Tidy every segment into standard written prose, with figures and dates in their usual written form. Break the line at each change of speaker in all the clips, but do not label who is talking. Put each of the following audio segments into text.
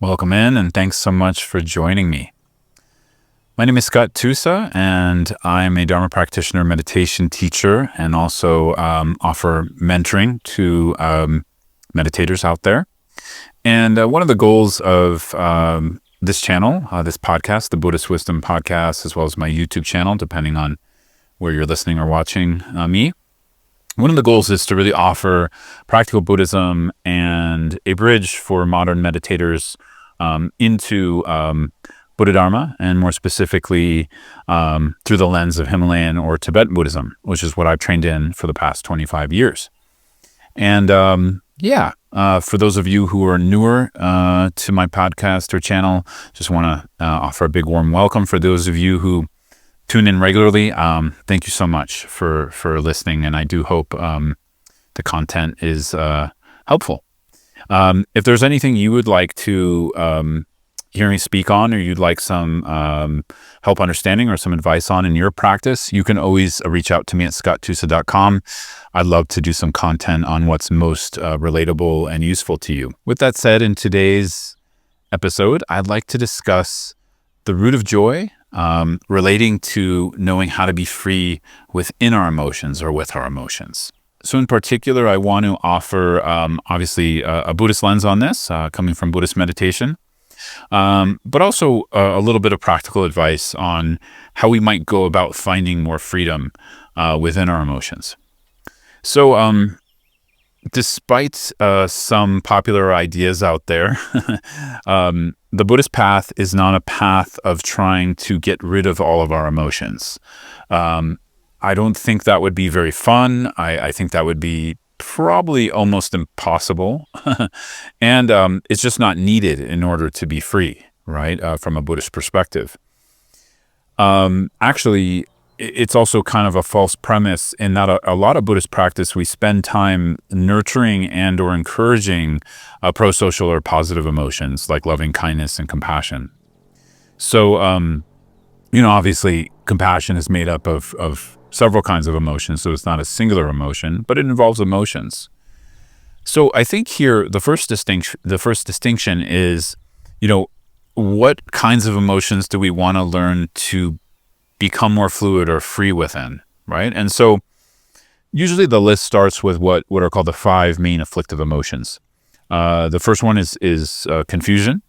Welcome in, and thanks so much for joining me. My name is Scott Tusa, and I'm a Dharma practitioner, meditation teacher, and also offer mentoring to meditators out there. And one of the goals of this channel, this podcast, the Buddhist Wisdom Podcast, as well as my YouTube channel, depending on where you're listening or watching me, one of the goals is to really offer practical Buddhism and a bridge for modern meditators into Buddha Dharma, and more specifically through the lens of Himalayan or Tibetan Buddhism, which is what I've trained in for the past 25 years. And for those of you who are newer to my podcast or channel, just want to offer a big warm welcome. For those of you who tune in regularly, thank you so much for listening, and I do hope the content is helpful. If there's anything you would like to hear me speak on, or you'd like some help understanding or some advice on in your practice, you can always reach out to me at scotttusa.com. I'd love to do some content on what's most relatable and useful to you. With that said, in today's episode, I'd like to discuss the root of joy, relating to knowing how to be free within our emotions or with our emotions. So in particular, I want to offer, obviously, a Buddhist lens on this, coming from Buddhist meditation, but also a little bit of practical advice on how we might go about finding more freedom within our emotions. So despite some popular ideas out there, the Buddhist path is not a path of trying to get rid of all of our emotions. I don't think that would be very fun. I think that would be probably almost impossible. And it's just not needed in order to be free, right? From a Buddhist perspective. Actually, it's also kind of a false premise in that a lot of Buddhist practice, we spend time nurturing and or encouraging pro-social or positive emotions like loving kindness and compassion. So, obviously compassion is made up of several kinds of emotions, so it's not a singular emotion, but it involves emotions. So I think here the first distinction is, what kinds of emotions do we want to learn to become more fluid or free within, right? And so usually the list starts with what are called the 5 main afflictive emotions. The first one is confusion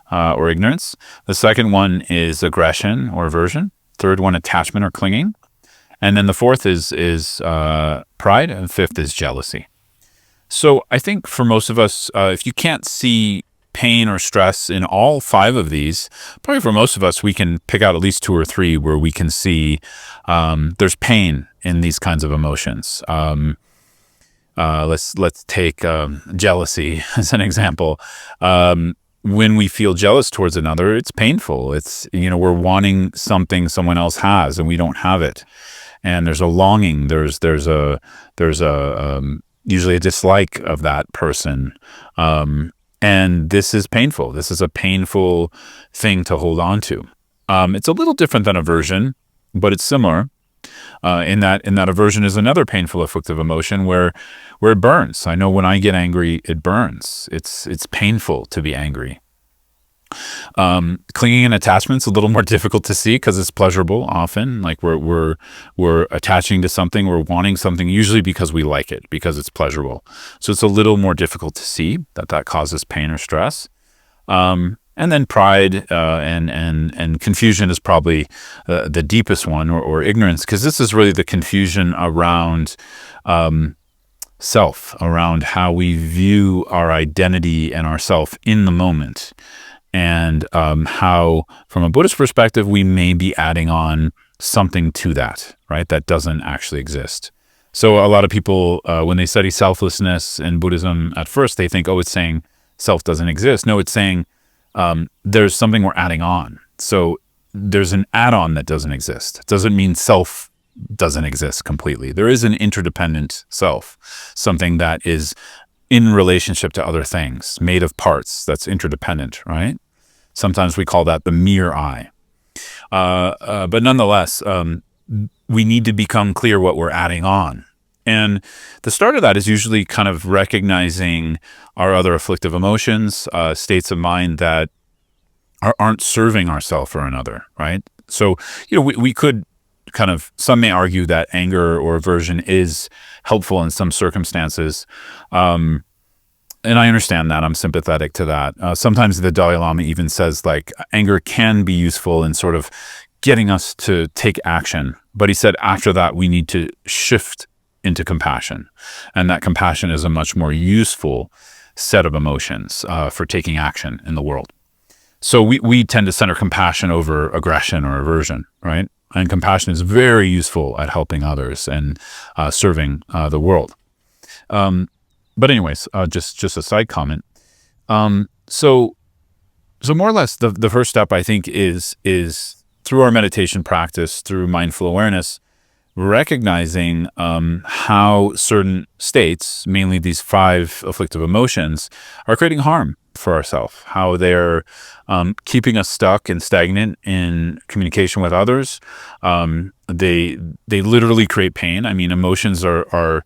or ignorance. The second one is aggression or aversion. Third one, attachment or clinging. And then the fourth is pride, and fifth is jealousy. So I think for most of us, if you can't see pain or stress in all 5 of these, probably for most of us, we can pick out at least 2 or 3 where we can see there's pain in these kinds of emotions. Let's take jealousy as an example. When we feel jealous towards another, it's painful. It's, we're wanting something someone else has and we don't have it. And there's a longing, there's usually a dislike of that person. And this is painful. This is a painful thing to hold on to. It's a little different than aversion, but it's similar. In that aversion is another painful afflictive emotion where it burns. I know when I get angry, it burns. It's painful to be angry. Clinging and attachment's a little more difficult to see because it's pleasurable often. Like we're attaching to something, we're wanting something, usually because we like it, because it's pleasurable. So it's a little more difficult to see that causes pain or stress. And then pride and confusion is probably the deepest one, or ignorance, because this is really the confusion around self, around how we view our identity and ourself in the moment. And how, from a Buddhist perspective, we may be adding on something to that, right, that doesn't actually exist. So a lot of people, when they study selflessness in Buddhism, at first they think, it's saying self doesn't exist. No, it's saying there's something we're adding on. So there's an add-on that doesn't exist. It doesn't mean self doesn't exist completely. There is an interdependent self, something that is in relationship to other things, made of parts, that's interdependent, right? Sometimes we call that the mere I. But nonetheless, we need to become clear what we're adding on. And the start of that is usually kind of recognizing our other afflictive emotions, states of mind that aren't serving ourself or another, right? So, we could kind of, some may argue that anger or aversion is helpful in some circumstances. And I understand that. I'm sympathetic to that. Sometimes the Dalai Lama even says like anger can be useful in sort of getting us to take action. But he said after that, we need to shift into compassion. And that compassion is a much more useful set of emotions for taking action in the world. So we tend to center compassion over aggression or aversion, right? And compassion is very useful at helping others and serving the world. But anyways, just a side comment. So more or less, the first step I think is through our meditation practice, through mindful awareness, recognizing how certain states, mainly these 5 afflictive emotions, are creating harm for ourselves, how they're keeping us stuck and stagnant in communication with others. They literally create pain. I mean, emotions are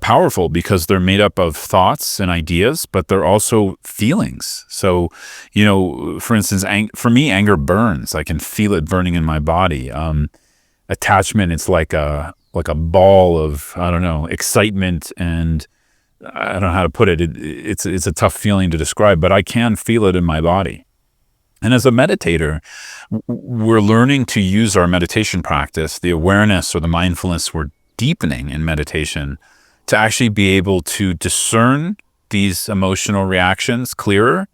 powerful because they're made up of thoughts and ideas, but they're also feelings. So, for instance, for me, anger burns. I can feel it burning in my body. Attachment, it's like a ball of, I don't know, excitement, and I don't know how to put it. It's a tough feeling to describe, but I can feel it in my body. And as a meditator, we're learning to use our meditation practice, the awareness or the mindfulness we're deepening in meditation, to actually be able to discern these emotional reactions clearer,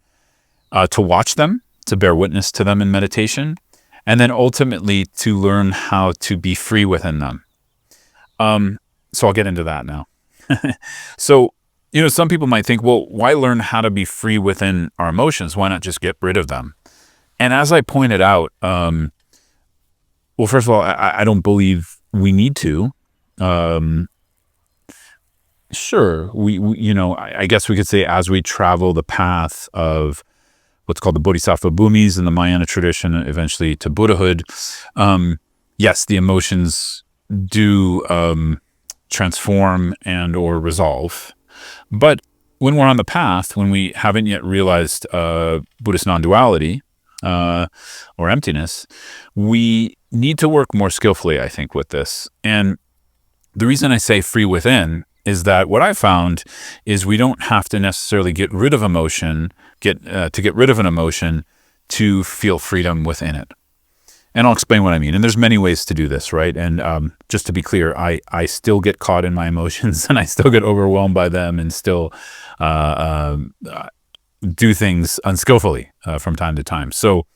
to watch them, to bear witness to them in meditation, and then ultimately to learn how to be free within them. So I'll get into that now. So, some people might think, well, why learn how to be free within our emotions? Why not just get rid of them? And as I pointed out, well, first of all, I don't believe we need to. Sure, I guess we could say as we travel the path of what's called the Bodhisattva Bhumis in the Mahayana tradition, eventually to Buddhahood, yes, the emotions do transform and or resolve. But when we're on the path, when we haven't yet realized Buddhist non-duality or emptiness, we need to work more skillfully, I think, with this. And the reason I say free within is that what I found is we don't have to necessarily get rid of emotion, get rid of an emotion to feel freedom within it. And I'll explain what I mean. And there's many ways to do this, right? And just to be clear, I still get caught in my emotions and I still get overwhelmed by them and still do things unskillfully from time to time. So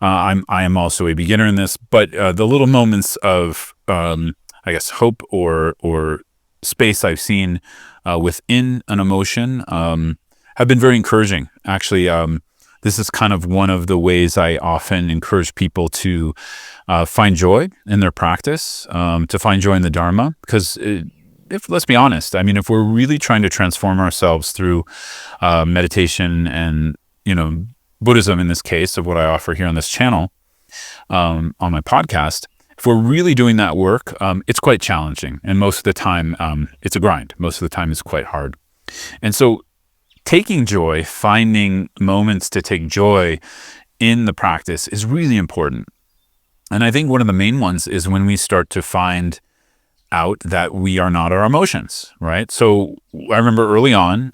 I am also a beginner in this, but the little moments of, I guess, hope or space I've seen within an emotion have been very encouraging. Actually, this is kind of one of the ways I often encourage people to find joy in their practice, to find joy in the Dharma. Because let's be honest, I mean, if we're really trying to transform ourselves through meditation and, Buddhism in this case, of what I offer here on this channel, on my podcast, if we're really doing that work, it's quite challenging. And most of the time, it's a grind. Most of the time, it's quite hard. And so taking joy, finding moments to take joy in the practice is really important. And I think one of the main ones is when we start to find out that we are not our emotions, right? So I remember early on,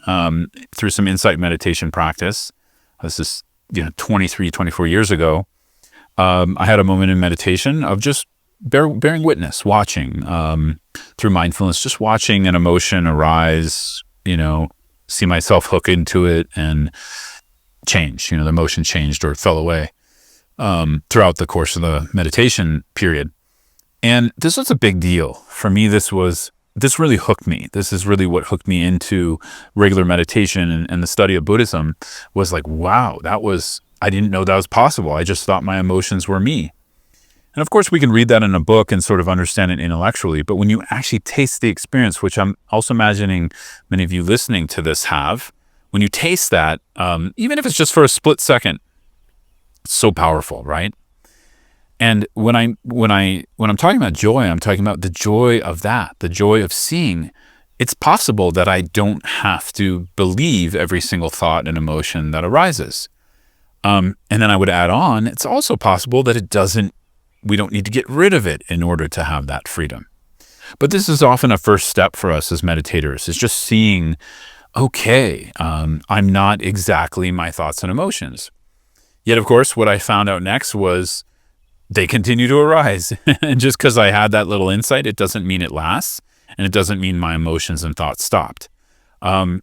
through some insight meditation practice, this is 23, 24 years ago, I had a moment in meditation of just bearing witness, watching through mindfulness, just watching an emotion arise, see myself hook into it and change. The emotion changed or fell away throughout the course of the meditation period. And this was a big deal. For me, this really hooked me. This is really what hooked me into regular meditation and the study of Buddhism was like, wow, I didn't know that was possible. I just thought my emotions were me. And of course, we can read that in a book and sort of understand it intellectually. But when you actually taste the experience, which I'm also imagining many of you listening to this have, when you taste that, even if it's just for a split second, it's so powerful, right? And when I'm talking about joy, I'm talking about the joy of that, the joy of seeing it's possible that I don't have to believe every single thought and emotion that arises. And then I would add on, it's also possible that we don't need to get rid of it in order to have that freedom. But this is often a first step for us as meditators, is just seeing, okay, I'm not exactly my thoughts and emotions. Yet, of course, what I found out next was they continue to arise. And just because I had that little insight, it doesn't mean it lasts, and it doesn't mean my emotions and thoughts stopped. And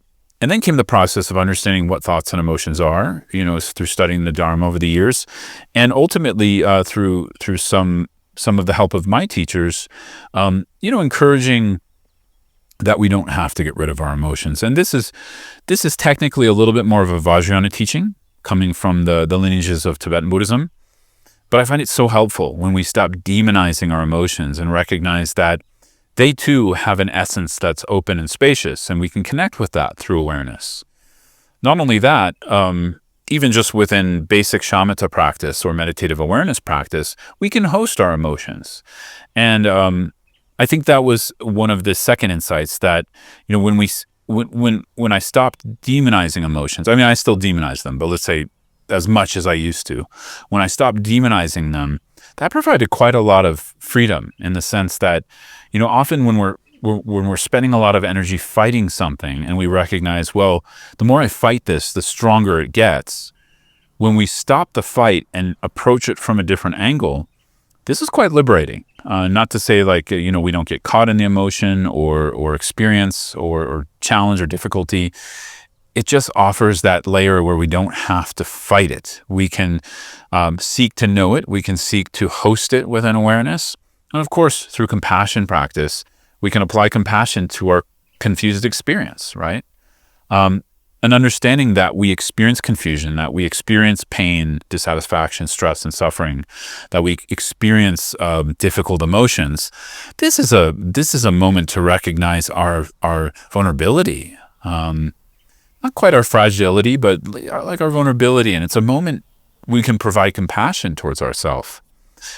then came the process of understanding what thoughts and emotions are, through studying the Dharma over the years, and ultimately through some of the help of my teachers, encouraging that we don't have to get rid of our emotions. And this is technically a little bit more of a Vajrayana teaching coming from the lineages of Tibetan Buddhism. But I find it so helpful when we stop demonizing our emotions and recognize that they too have an essence that's open and spacious, and we can connect with that through awareness. Not only that, even just within basic shamatha practice or meditative awareness practice, we can host our emotions. And I think that was one of the second insights that, when I stopped demonizing emotions, I mean, I still demonize them, but let's say as much as I used to, when I stopped demonizing them, that provided quite a lot of freedom, in the sense that, often when we're spending a lot of energy fighting something, and we recognize, well, the more I fight this, the stronger it gets. When we stop the fight and approach it from a different angle, this is quite liberating. Not to say we don't get caught in the emotion or experience or challenge or difficulty. It just offers that layer where we don't have to fight it. We can seek to know it. We can seek to host it with an awareness. And of course, through compassion practice, we can apply compassion to our confused experience, right? An understanding that we experience confusion, that we experience pain, dissatisfaction, stress, and suffering, that we experience difficult emotions. This is a moment to recognize our vulnerability. Not quite our fragility, but like our vulnerability. And it's a moment we can provide compassion towards ourselves.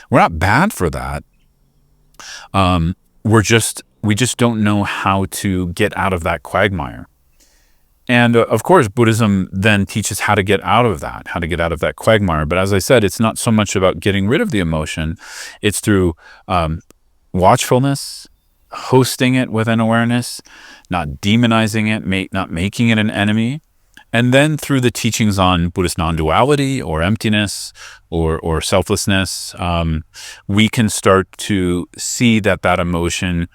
We're not bad for that. We just don't know how to get out of that quagmire. And of course, Buddhism then teaches how to get out of that quagmire. But as I said, it's not so much about getting rid of the emotion. It's through watchfulness, hosting it with an awareness, not demonizing it, not making it an enemy. And then through the teachings on Buddhist non-duality or emptiness or selflessness, we can start to see that emotion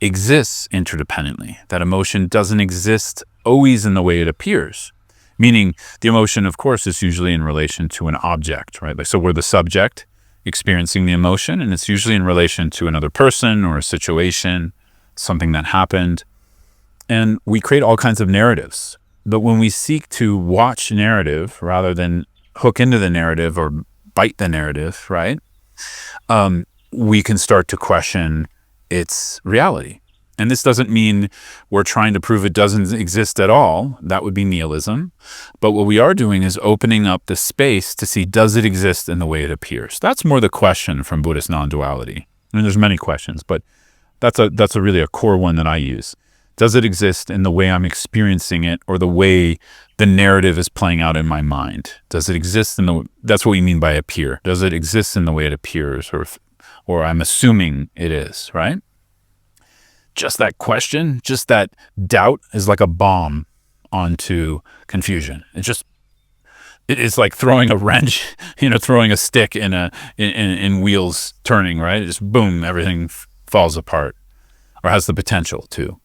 exists interdependently. That emotion doesn't exist always in the way it appears. Meaning the emotion, of course, is usually in relation to an object, right? So we're the subject experiencing the emotion, and it's usually in relation to another person or a situation, something that happened. And we create all kinds of narratives. But when we seek to watch narrative rather than hook into the narrative or bite the narrative, right, we can start to question its reality. And this doesn't mean we're trying to prove it doesn't exist at all. That would be nihilism. But what we are doing is opening up the space to see, does it exist in the way it appears? That's more the question from Buddhist non-duality. I mean, there's many questions, but that's really a core one that I use. Does it exist in the way I'm experiencing it, or the way the narrative is playing out in my mind? Does it exist that's what we mean by appear. Does it exist in the way it appears, or I'm assuming it is, right? Just that question, just that doubt is like a bomb onto confusion. It is like throwing a wrench, throwing a stick in wheels turning, right? It just boom, everything falls apart, or has the potential to.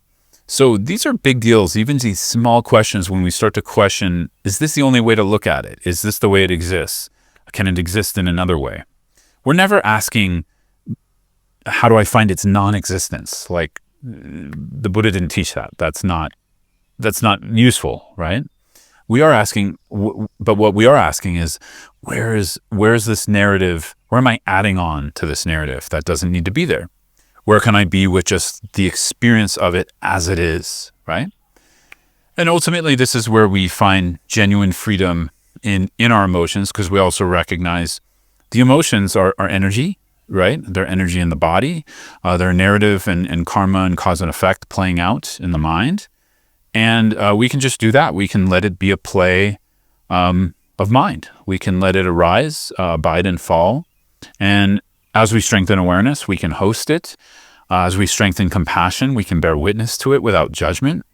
So these are big deals, even these small questions. When we start to question, is this the only way to look at it? Is this the way it exists? Can it exist in another way? We're never asking, how do I find its non-existence? Like, the Buddha didn't teach that. That's not useful, right? We are asking, but what we are asking is, where is this narrative? Where am I adding on to this narrative that doesn't need to be there? Where can I be with just the experience of it as it is, right? And ultimately, this is where we find genuine freedom in our emotions, because we also recognize the emotions are energy. right? Their energy in the body, their narrative and karma and cause and effect playing out in the mind. And we can just do that. We can let it be a play of mind. We can let it arise, abide and fall. And as we strengthen awareness, we can host it. As we strengthen compassion, we can bear witness to it without judgment.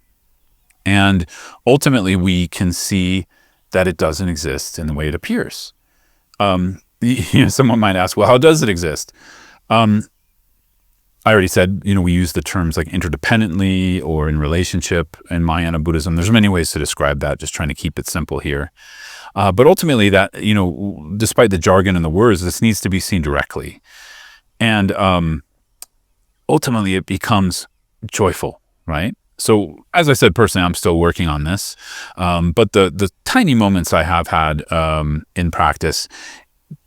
And ultimately, we can see that it doesn't exist in the way it appears. Someone might ask, well, how does it exist? I already said, we use the terms like interdependently or in relationship in Mahayana Buddhism. There's many ways to describe that, just trying to keep it simple here. But ultimately that, despite the jargon and the words, this needs to be seen directly. And ultimately it becomes joyful, right? So as I said, personally, I'm still working on this. But the tiny moments I have had in practice,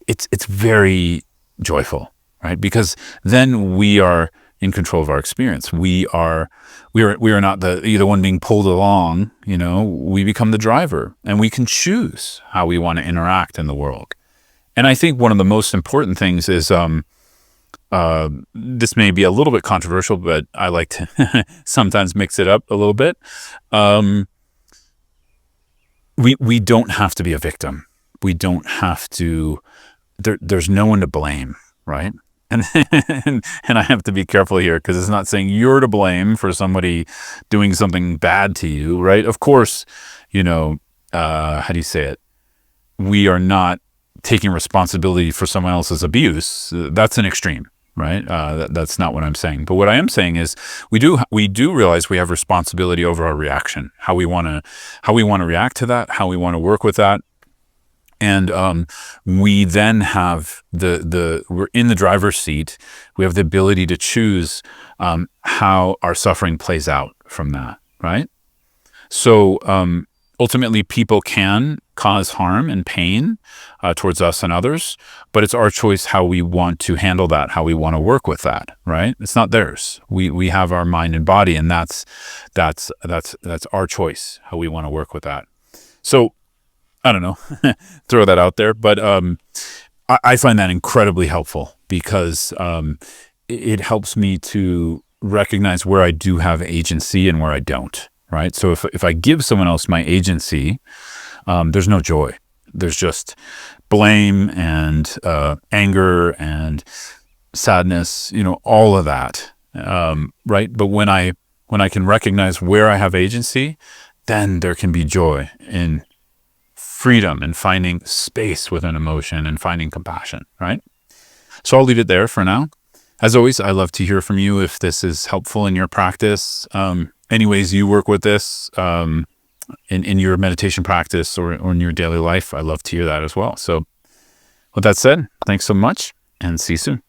it's very joyful, right? Because then we are in control of our experience. We are not the one being pulled along, we become the driver, and we can choose how we want to interact in the world. And I think one of the most important things is, this may be a little bit controversial, but I like to sometimes mix it up a little bit. We don't have to be a victim. We don't have to, there's no one to blame, right? And I have to be careful here because it's not saying you're to blame for somebody doing something bad to you, right? Of course, how do you say it? We are not taking responsibility for someone else's abuse. That's an extreme, right? That's not what I'm saying. But what I am saying is we do realize we have responsibility over our reaction, how we want to react to that, how we want to work with that. And we then have we're in the driver's seat. We have the ability to choose how our suffering plays out from that, right? So ultimately, people can cause harm and pain towards us and others, but it's our choice how we want to handle that, how we want to work with that, right? It's not theirs. We have our mind and body, and that's our choice how we want to work with that. So I don't know, throw that out there. But I find that incredibly helpful because it helps me to recognize where I do have agency and where I don't, right? So if I give someone else my agency, there's no joy. There's just blame and anger and sadness, all of that, right? But when I can recognize where I have agency, then there can be joy in freedom and finding space within emotion and finding compassion, right? So I'll leave it there for now. As always, I love to hear from you if this is helpful in your practice. Any ways you work with this in your meditation practice or in your daily life, I love to hear that as well. So with that said, thanks so much and see you soon.